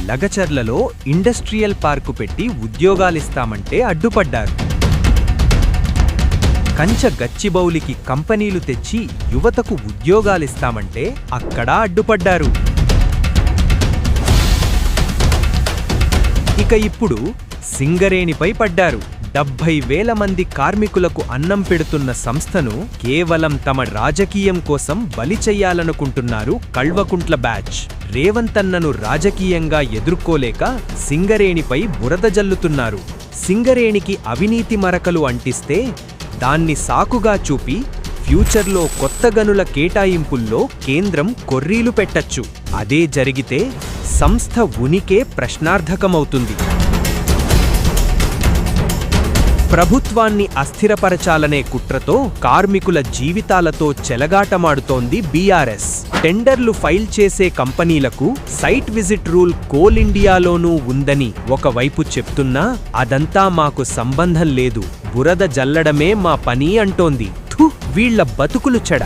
లగచర్లలో industrial park పెట్టి ఉద్యోగాలిస్తామంటే అడ్డుపడ్డారు. కంచ గచ్చిబౌలికి కంపెనీలు తెచ్చి యువతకు ఉద్యోగాలిస్తామంటే అక్కడా అడ్డుపడ్డారు. ఇక ఇప్పుడు సింగరేణిపై పడ్డారు. 70,000 మంది కార్మికులకు అన్నం పెడుతున్న సంస్థను కేవలం తమ రాజకీయం కోసం బలి చెయ్యాలనుకుంటున్నారు కల్వకుంట్ల బ్యాచ్. రేవంతన్నను రాజకీయంగా ఎదుర్కోలేక సింగరేణిపై బురద జల్లుతున్నారు. సింగరేణికి అవినీతి మరకలు అంటిస్తే దాన్ని సాకుగా చూపి ఫ్యూచర్లో కొత్త గనుల కేటాయింపుల్లో కేంద్రం కొర్రీలు పెట్టచ్చు. అదే జరిగితే సంస్థ ఉనికే ప్రశ్నార్థకమవుతుంది. ప్రభుత్వాన్ని అస్థిరపరచాలనే కుట్రతో కార్మికుల జీవితాలతో చెలగాటమాడుతోంది బీఆర్ఎస్. టెండర్లు ఫైల్ చేసే కంపెనీలకు సైట్ విజిట్ రూల్ కోల్ ఇండియాలోనూ ఉందని ఒకవైపు చెప్తున్నా అదంతా మాకు సంబంధం లేదు, బురద జల్లడమే మా పని అంటోంది. వీళ్ల బతుకులు చెడ.